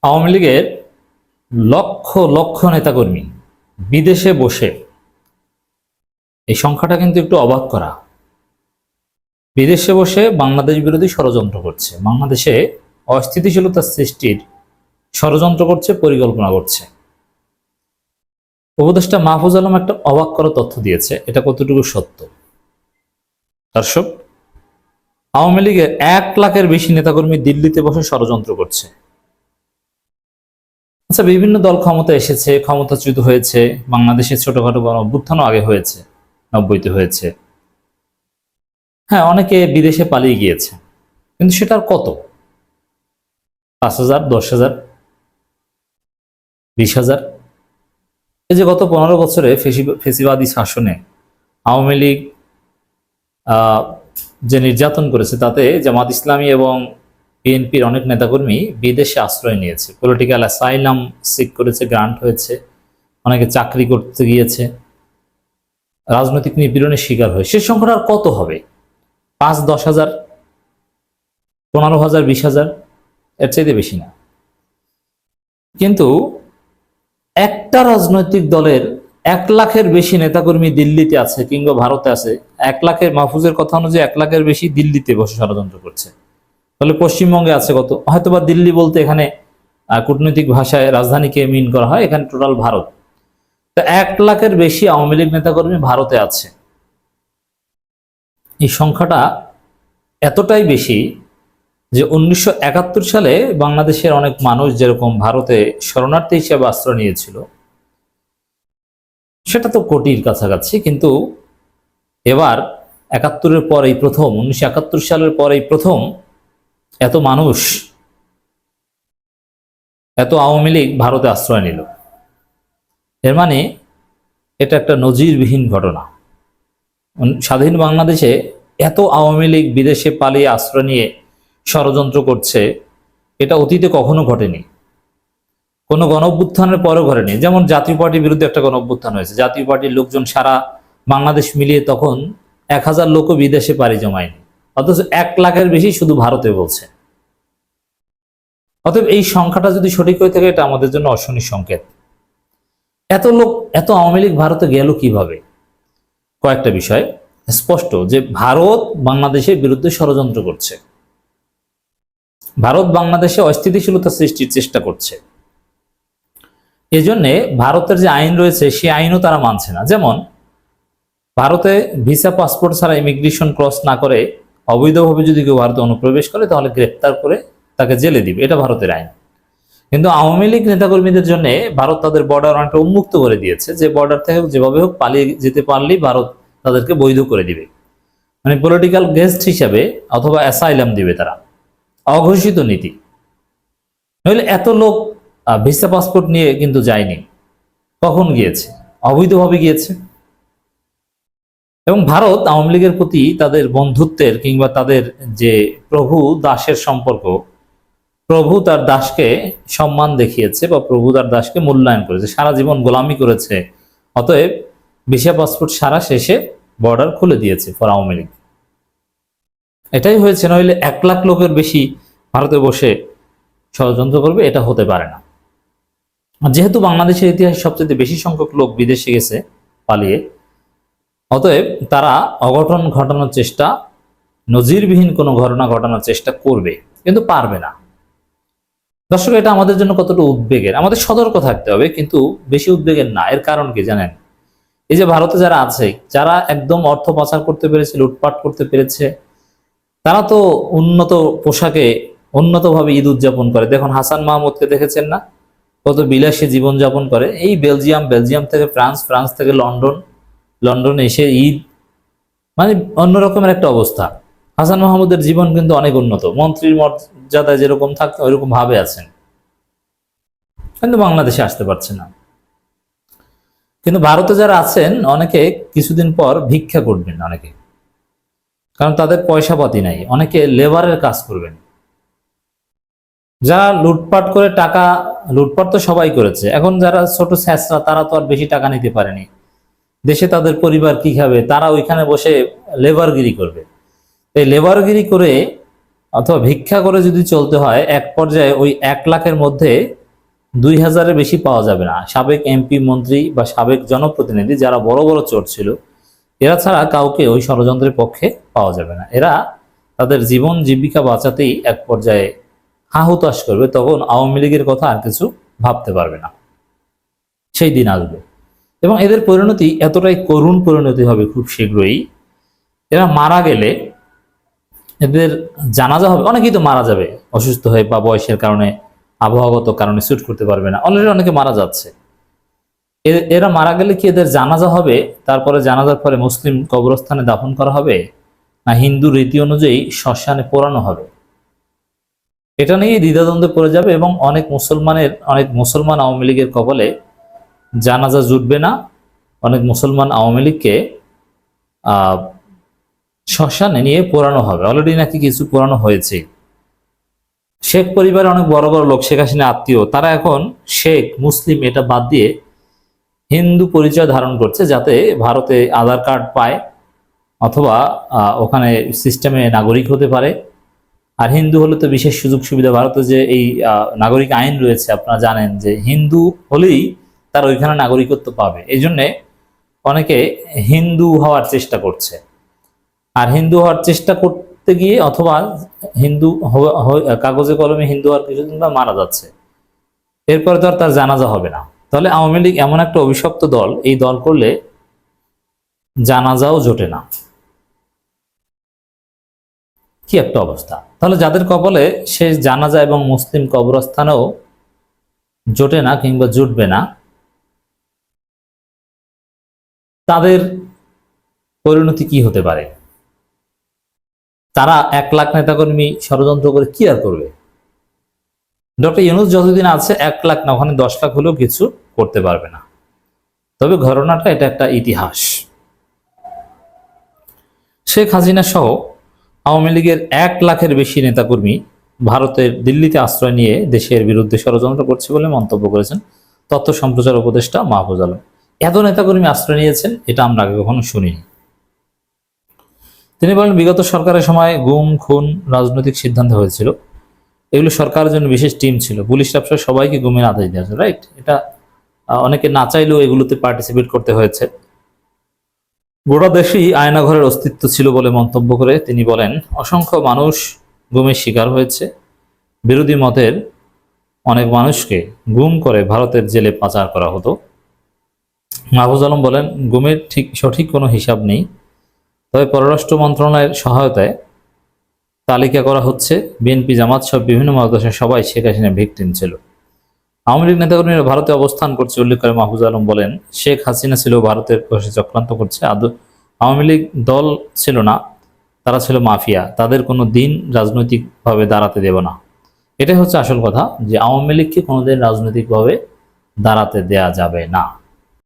আওয়ামী লীগের লক্ষ লক্ষ নেতাকর্মী বিদেশে বসে, এই সংখ্যাটা কিন্তু একটু অবাক করা, বিদেশে বসে বাংলাদেশ বিরোধী ষড়যন্ত্র করছে, বাংলাদেশে অস্থিতিশীলতা সৃষ্টির ষড়যন্ত্র করছে, পরিকল্পনা করছে। উপদেষ্টা মাহফুজ আলম একটা অবাক করা তথ্য দিয়েছে, এটা কতটুকু সত্য? দর্শক, আওয়ামী লীগের 1 লাখের বেশি নেতাকর্মী দিল্লিতে বসে ষড়যন্ত্র করছে। আচ্ছা, বিভিন্ন দল ক্ষমতা এসেছে, ক্ষমতাচ্যুত হয়েছে, বাংলাদেশে ছোটখাটো গণ অভ্যুত্থানও আগে হয়েছে, 90-তে হয়েছে। হ্যাঁ, অনেকে বিদেশে পালিয়ে গিয়েছে, কিন্তু সেটার কত? 5,000, 10,000, 20,000? এই যে গত 15 বছরে ফেসিবাদী শাসনে আওয়ামী লীগ যে নির্যাতন করেছে, তাতে জামাত ইসলামী এবং বিএনপির অনেক নেতাকর্মী বিদেশে আশ্রয় নিয়েছে, পলিটিক্যাল অ্যাসাইলাম সিক করেছে, গ্রান্ট হয়েছে, অনেকে চাকরি করতে গিয়েছে, রাজনৈতিক নিপীড়নের শিকার হয়ে। সে সংখ্যাটা আর কত হবে? 5, 10,000, 15,000, 20,000? এর চাইতে বেশি না। কিন্তু একটা রাজনৈতিক দলের 1 লাখের বেশি নেতাকর্মী দিল্লিতে আছে কিংবা ভারতে আছে। 1 লাখের, মাহফুজের কথা অনুযায়ী 1 লাখের বেশি দিল্লিতে বসে ষড়যন্ত্র করছে। তাহলে পশ্চিমবঙ্গে আছে কত? হয়তোবা দিল্লি বলতে এখানে কূটনৈতিক ভাষায় রাজধানীকে মিন করা হয়, এখানে টোটাল ভারত। তো 1 লাখের বেশি আওয়ামী লীগ নেতাকর্মী ভারতে আছে। এই সংখ্যাটা এতটাই বেশি যে 1971 সালে বাংলাদেশের অনেক মানুষ যেরকম ভারতে শরণার্থী হিসেবে আশ্রয় নিয়েছিল, সেটা তো কোটির কাছাকাছি। কিন্তু এবার 71-এর পর এই প্রথম, 1971 সালের পর এই প্রথম এত মানুষ, এত আওয়ামী লীগ ভারতে আশ্রয় নিল। এর মানে এটা একটা নজিরবিহীন ঘটনা। স্বাধীন বাংলাদেশে এত আওয়ামী লীগ বিদেশে পালিয়ে আশ্রয় নিয়ে ষড়যন্ত্র করছে, এটা অতীতে কখনো ঘটেনি, কোনো গণঅভ্যুত্থানের পরেও ঘটেনি। যেমন জাতীয় পার্টির বিরুদ্ধে একটা গণঅভ্যুত্থান হয়েছে, জাতীয় পার্টির লোকজন সারা বাংলাদেশ মিলিয়ে তখন 1,000 লোকও বিদেশে পাড়ি জমায়নি, অথচ 1 লাখের বেশি শুধু ভারতে বলছে। অতএব এই সংখ্যাটা যদি সঠিক হয়ে থাকে, এটা আমাদের জন্য অশনি সংকেত। এত লোক, এত আওয়ামী লীগ ভারতে গেল কিভাবে? কয়েকটা বিষয় স্পষ্ট যে ভারত বাংলাদেশের বিরুদ্ধে ষড়যন্ত্র করছে, ভারত বাংলাদেশে অস্থিতিশীলতা সৃষ্টির চেষ্টা করছে। এজন্যে ভারতের যে আইন রয়েছে, সেই আইনও তারা মানছে না। যেমন ভারতে ভিসা পাসপোর্ট ছাড়া ইমিগ্রেশন ক্রস না করে অবৈধভাবে যদি কেউ ভারতে অনুপ্রবেশ করে, তাহলে গ্রেপ্তার করে তাকে জেলে দিবে, এটা ভারতের আইন। কিন্তু আওয়ামী লীগ নেতাকর্মীদের জন্য ভারত তাদের বর্ডার অনেকটা উন্মুক্ত করে দিয়েছে, যে বর্ডার থেকে যেভাবে হোক পালিয়ে যেতে পারলেই ভারত তাদেরকে বৈধ করে দিবে, মানে পলিটিক্যাল গেস্ট হিসাবে অথবা অ্যাসাইলাম দিবে তারা। অঘোষিত নীতি। নইলে এত লোক ভিসা পাসপোর্ট নিয়ে কিন্তু যায়নি। কখন গিয়েছে? অবৈধভাবে গিয়েছে। এবং ভারত আওয়ামী লীগের প্রতি তাদের বন্ধুত্বের কিংবা তাদের যে প্রভু দাসের সম্পর্ক, প্রভু তার দাসকে সম্মান দেখিয়েছে বা প্রভু তার দাসকে মূল্যায়ন করেছে, সারা জীবন গোলামি করেছে। অতএব ভিসা পাসপোর্ট সারা শেষে বর্ডার খুলে দিয়েছে ফর আওয়ামী লীগ। এটাই হয়েছে। নইলে 1 লাখ লোকের বেশি ভারতে বসে ষড়যন্ত্র করবে, এটা হতে পারে না। যেহেতু বাংলাদেশের ইতিহাসে সবচেয়ে বেশি সংখ্যক লোক বিদেশে গেছে পালিয়ে, অতএব তারা অঘটন ঘটানোর চেষ্টা, নজিরবিহীন কোনো ঘটনা ঘটানোর চেষ্টা করবে, কিন্তু পারবে না। দর্শক, এটা আমাদের জন্য কতটা উদ্বেগের। আমাদের সতর্ক থাকতে হবে, কিন্তু বেশি উদ্বেগের না। এর কারণ কি জানেন? এই যে ভারতে যারা আছে, যারা একদম অর্থ পাচার করতে পেরেছে, লুটপাট করতে পেরেছে, তারা তো উন্নত পোশাকে উন্নতভাবে ঈদ উদযাপন করে। দেখুন হাসান মাহমুদকে দেখেছেন না, কত বিলাসী জীবনযাপন করে। এই বেলজিয়াম থেকে ফ্রান্স, ফ্রান্স থেকে লন্ডন এসে ঈদ, মানে অন্যরকমের একটা অবস্থা। হাসান মাহমুদের জীবন কিন্তু অনেক উন্নত, মন্ত্রীর মর্যাদায় যেরকম থাকতেন ওইরকম ভাবে আছেন, কিন্তু বাংলাদেশে আসতে পারছে না। কিন্তু ভারতে যারা আছেন অনেকে কিছুদিন পর ভিক্ষা করবেন, অনেকে, কারণ তাদের পয়সা পাতি নাই। অনেকে লেবারের কাজ করবেন। যারা লুটপাট করে টাকা, লুটপাট তো সবাই করেছে, এখন যারা ছোট স্যাঁচরা, তারা তো আর বেশি টাকা নিতে পারেনি। দেশে তাদের পরিবার কি খাবে? তারা ওইখানে বসে লেবারগিরি করবে। এই লেবারগিরি করে অথবা ভিক্ষা করে যদি চলতে হয়, এক পর্যায়ে ওই 1 লাখের মধ্যে 2,000-এর বেশি পাওয়া যাবে না। সাবেক এমপি, মন্ত্রী বা সাবেক জনপ্রতিনিধি যারা বড় বড় চোর ছিল, এরা ছাড়া কাউকে ওই ষড়যন্ত্রের পক্ষে পাওয়া যাবে না। এরা তাদের জীবন জীবিকা বাঁচাতেই এক পর্যায়ে হাহুতাশ করবে, তখন আওয়ামী লীগের কথা আর কিছু ভাবতে পারবে না। সেই দিন আসবে এবং এদের পরিণতি এতটাই করুণ পরিণতি হবে খুব শীঘ্রই। এরা মারা গেলে এদের জানাজা হবে, অনেকেই তো মারা যাবে অসুস্থ হয়ে বা বয়সের কারণে, আবহাওয়াগত কারণে শুট করতে পারবে না, অলরেডি অনেকে মারা যাচ্ছে। এরা মারা গেলে কি এদের জানাজা হবে, তারপরে জানাজার পরে মুসলিম কবরস্থানে দাফন করা হবে, না হিন্দু রীতি অনুযায়ী শ্মশানে পোড়ানো হবে? এটা নিয়ে দ্বিধাদ্বন্দ্বে পড়ে যাবে এবং অনেক মুসলমান আওয়ামী লীগের কবলে জানাজা জুটবে না। অনেক মুসলমান আওয়ামী লীগকে শ্মশানে নিয়ে পোড়ানো হবে। অলরেডি নাকি কিছু পোড়ানো হয়েছে। শেখ পরিবারের অনেক বড় বড় লোক, শেখ হাসিনা আত্মীয়, তারা এখন শেখ মুসলিম এটা বাদ দিয়ে হিন্দু পরিচয় ধারণ করছে, যাতে ভারতে আধার কার্ড পায় অথবা ওখানে সিস্টেমে নাগরিক হতে পারে। আর হিন্দু হলে তো বিশেষ সুযোগ সুবিধা, ভারতে যে এই নাগরিক আইন রয়েছে, আপনারা জানেন যে হিন্দু হলেই তার ওইখানে নাগরিকত্ব পাবে। এই জন্যে অনেকে হিন্দু হওয়ার চেষ্টা করছে। আর হিন্দু হওয়ার চেষ্টা করতে গিয়ে অথবা হিন্দু কাগজে কলমে হিন্দু হওয়ার কিছুদিন বা মারা যাচ্ছে, এরপরে তো আর তার জানাজা হবে না। তাহলে আওয়ামী লীগ এমন একটা অভিশপ্ত দল, এই দল করলে জানাজাও জোটে না। কি একটা অবস্থা! তাহলে যাদের কবলে সে জানাজা এবং মুসলিম কবরস্থানেও জোটে না কিংবা জুটবে না, তাদের পরিণতি কি হতে পারে? তারা 1 লাখ নেতাকর্মী ষড়যন্ত্র করে কি আর করবে? ডক্টর ইউনূস যতদিন আছে 1 লাখ না, ওখানে 10 লাখ হলেও কিছু করতে পারবে না। তবে ঘটনাটা এটা একটা ইতিহাস। শেখ হাসিনা সহ আওয়ামী লীগের 1 লাখের বেশি নেতাকর্মী ভারতের দিল্লিতে আশ্রয় নিয়ে দেশের বিরুদ্ধে ষড়যন্ত্র করছে বলে মন্তব্য করেছেন তথ্য সম্প্রচার উপদেষ্টা মাহফুজ আলম। এত নেতাকর্মী আশ্রয় নিয়েছেন, এটা আমরা আগে কখনো শুনিনি। তিনি বলেন, বিগত সরকারের সময় গুম, খুন, রাজনৈতিক সিদ্ধান্ত হয়েছিল, এগুলো সরকারের জন্য বিশেষ টিম ছিল, পুলিশ স্টাফ সবাইকে গুমের আদেশ দিয়েছে। রাইট, এটা অনেকে না চাইলেও এগুলোতে পার্টিসিপেট করতে হয়েছে। গোটা দেশেই আয়নাঘরের অস্তিত্ব ছিল বলে মন্তব্য করে তিনি বলেন, অসংখ্য মানুষ গুমের শিকার হয়েছে। বিরোধী মতের অনেক মানুষকে গুম করে ভারতের জেলে পাচার করা হতো। মাহফুজ আলম বলেন, গুমের সঠিক কোনো হিসাব নেই, তবে পররাষ্ট্র মন্ত্রণালয়ের সহায়তায় তালিকা করা হচ্ছে। বিএনপি, জামাত সব বিভিন্ন মতাদর্শের সবাই শেখ হাসিনা ভিকটিম ছিল। আওয়ামী লীগ নেতাকর্মীরা ভারতে অবস্থান করছে উল্লেখ করে মাহফুজ আলম বলেন, শেখ হাসিনা ছিল ভারতের বসে চক্রান্ত করছে। আওয়ামী লীগ দল ছিল না, তারা ছিল মাফিয়া। তাদের কোনো দিন রাজনৈতিকভাবে দাঁড়াতে দেব না। এটাই হচ্ছে আসল কথা, যে আওয়ামী লীগকে কোনোদিন রাজনৈতিকভাবে দাঁড়াতে দেয়া যাবে না।